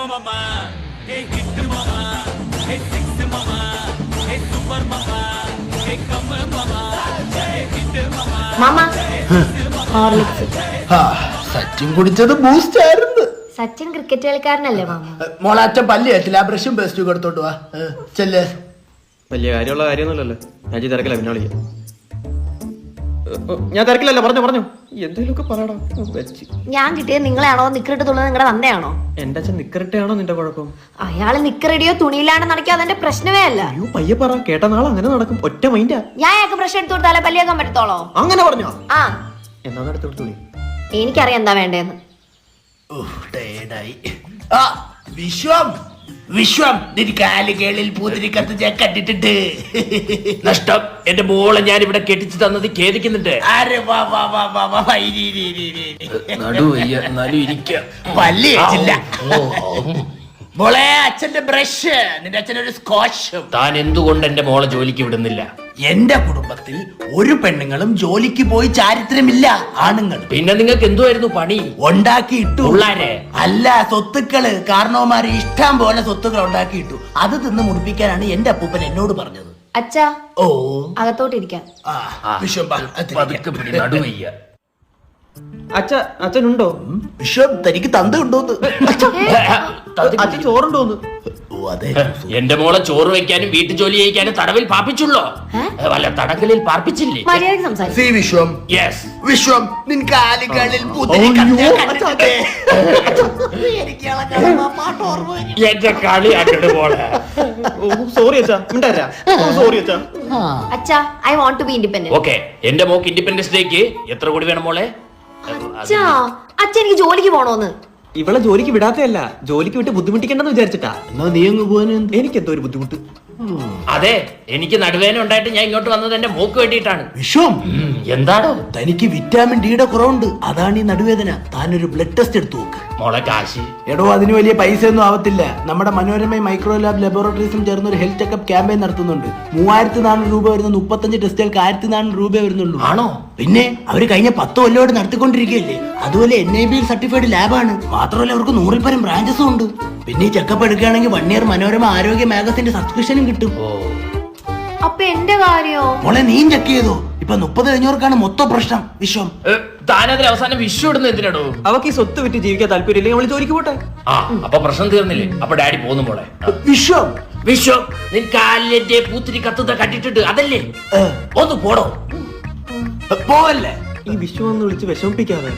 mama, hey hit mama, hey six mama, hey super mama, hey come mama, hey hit mama. മാമ Horlicks. Sachin കുടിച്ചത് Boost ആയിരുന്നു. Sachin cricket കളിക്കാരനല്ലേ മാമ? മോളാറ്റം പല്ല് കേട്ടില്ല, ആ ബ്രഷും പേസ്റ്റും കൊടുത്തോട്ട് വാ. ചെല്ലേ. വലിയ കാര്യമുള്ള കാര്യമൊന്നുമല്ലല്ലോ. ഞാൻ തിരക്കില്ല, പിന്നെ വിളിക്കാം. ഞാൻ തിരക്കില്ലല്ലോ, പറഞ്ഞു എന്തെങ്കിലുമൊക്കെ പറയടാ. ഞാൻ കിട്ടിയത് നിങ്ങളെയാണോ നിക്കറിട്ടുള്ളത് നിങ്ങളുടെ തന്തയാണോ? എന്റെ അച്ഛൻ നിക്കറിട്ടാണോ നിന്റെ കുഴപ്പം? അയാള് നിക്കറിടിയോ തുണിയിലാണ് നടക്കിയോ അതെന്റെ പ്രശ്നമേ അല്ല. അയ്യോ പയ്യെ പറ, കേട്ട നാളെ അങ്ങനെ നടക്കും. ഒറ്റ മൈൻഡാ. ഞാൻ അയാൾക്ക് ബ്രഷ് എടുത്തു കൊടുത്താലേ പല്ലിയാക്കാൻ പറ്റത്തോളോ? അങ്ങനെ പറഞ്ഞോ? ആ എന്നാ എടുത്തു തുണി. എനിക്കറിയാം എന്താ വേണ്ടേന്ന്. വിശ്വം നിന്റെ കാലുകളിൽ പൂതിരിക്കത്ത് ഞാൻ കണ്ടിട്ടുണ്ട്. നഷ്ടം, എന്റെ മോളെ ഞാൻ ഇവിടെ കെട്ടിച്ചു തന്നത് ഖേദിക്കുന്നുണ്ട്. നടുവയ്യ, എന്നാലും ഇരിക്കാം. പല്ല് വെച്ചില്ല മോളെ. അച്ഛന്റെ ബ്രഷ്, നിന്റെ അച്ഛനൊരു സ്കോച്ച്. താൻ എന്തുകൊണ്ട് എന്റെ മോളെ ജോലിക്ക് വിടുന്നില്ല? എന്റെ കുടുംബത്തിൽ ഒരു പെണ്ണുങ്ങളും ജോലിക്ക് പോയി ചാരിത്രമില്ല, ആണുങ്ങൾ. പിന്നെ നിങ്ങൾക്ക് എന്തുവായിരുന്നു പണി? ഉണ്ടാക്കിയിട്ടു. ഉള്ളാരെ അല്ല, സ്വത്തുക്കള്. കാരണവന്മാര് ഇഷ്ടം പോലെ സ്വത്തുക്കൾ ഉണ്ടാക്കിയിട്ടു. അത് തിന്ന് മുടിപ്പിക്കാനാണ് എന്റെ അപ്പൂപ്പൻ എന്നോട് പറഞ്ഞത്. അച്ഛാ ഓ, അകത്തോട്ടിരിക്കാം. പതുക്കെ പിടി, നടുവയ്യ. അച്ഛനുണ്ടോ? വിശ്വം തനിക്ക് തന്ത ഉണ്ടോന്ന്? അച്ഛൻ ചോറുണ്ടോന്ന്? ഓ അതെ. എന്റെ മോളെ ചോറ് വെക്കാനും വീട്ടു ജോലി ചെയ്യിക്കാനും തടവിൽ പാർപ്പിച്ചുള്ളോ? വല്ല തടങ്കലിൽ പാർപ്പിച്ചില്ലേ? മര്യാദയ്ക്ക് സംസാരിക്കും. സി വിശ്വം, യെസ്. വിശ്വം നിൻ കാലുകളിൽ പൂത്തിരിക്കത്ത് ഞാൻ കണ്ടിട്ടുണ്ട്. എനിക്ക് ഇയാളെ കാണുമ്പോ ആ പാട്ട് ഓർമ്മ വരും. എന്റെ കളി ആക്കട് മോളെ. സോറി അച്ഛാ, മിണ്ടാരാ. സോറി അച്ഛാ. അച്ഛാ I want to be independent. Okay, എന്റെ മോക്ക് ഇൻഡിപെൻഡൻസ് ഡേക്ക് എത്ര കൂടി വേണം മോളെ? അച്ഛാ അച്ഛൻ എനിക്ക് ജോലിക്ക് പോണോന്ന്. ഇവളെ ജോലിക്ക് വിടാത്തല്ല, ജോലിക്ക് വിട്ട് ബുദ്ധിമുട്ടിക്കണ്ടെന്ന് വിചാരിച്ചിട്ടാ. എന്നാ നീ അങ്ങ് പോകാൻ എനിക്കെന്തോ ഒരു ബുദ്ധിമുട്ട്. അതെ, എനിക്ക് നടുവേദന ഉണ്ടായിട്ട് ഞാൻ ഇങ്ങോട്ട് വന്നത് എന്റെ മോക്ക് വേണ്ടിയിട്ടാണ്. വിശ്വം, എന്താണോ? തനിക്ക് വിറ്റാമിൻ ഡിയുടെ കുറവുണ്ട്, അതാണ് ഈ നടുവേദന. താനൊരു ബ്ലഡ് ടെസ്റ്റ് എടുത്തു നോക്ക്. മോളെ കാശി. എടോ, അതിന് വലിയ പൈസ ഒന്നും ആവത്തില്ല. നമ്മുടെ മനോരമ മൈക്രോ ലാബ് ലബോറട്ടറീസും ചേർന്ന് ഒരു ഹെൽത്ത് ചെക്കപ്പ് ക്യാമ്പയിൻ നടത്തുന്നുണ്ട്. 3400 രൂപ വരുന്ന 35 ടെസ്റ്റുകൾക്ക് 1400 രൂപ വരുന്നുള്ളൂ. ആണോ? പിന്നെ അവര് കഴിഞ്ഞ 10 കൊല്ലോട് നടത്തിക്കൊണ്ടിരിക്കുകയല്ലേ. അതുപോലെ NABL സർട്ടിഫൈഡ് ലാബാണ്. മാത്രമല്ല അവർക്ക് 100-ൽ പരം ബ്രാഞ്ചസും ഉണ്ട്. പിന്നെ ഈ ചെക്കപ്പ് എടുക്കുകയാണെങ്കിൽ 1 ഇയർ മനോരമ ആരോഗ്യ മാഗസിന്റെ സബ്സ്ക്രിപ്ഷനും കിട്ടും. അപ്പൊ എന്റെ കാര്യോ? മോളെ നീയും ചെക്ക് ചെയ്തോ? ഇപ്പൊ 30 കഴിഞ്ഞവർക്കാണ് മൊത്തം പ്രശ്നം. വിശ്വം, താനതിൽ അവസാനം വിഷു ഇടുന്ന എന്തിനാടോ? അവക്ക് ഈ സ്വത്ത് വിറ്റ് ജീവിക്കാൻ താല്പര്യമില്ലെങ്കിൽ അവള് ജോലിക്ക് പോട്ടെ. ആ, അപ്പൊ പ്രശ്നം തീർന്നില്ലേ? അപ്പൊ ഡാഡി പോന്നു മോളെ. വിശ്വം, വിഷു നിൻ കാലിന്റെ പൂത്തിരി കത്തുന്ന കണ്ടിട്ടുണ്ട്, അതല്ലേ? ഒന്ന് പോടോ. പോവല്ലേ? ഈ വിഷു എന്ന് വിളിച്ച് വിഷമിപ്പിക്കാതെ.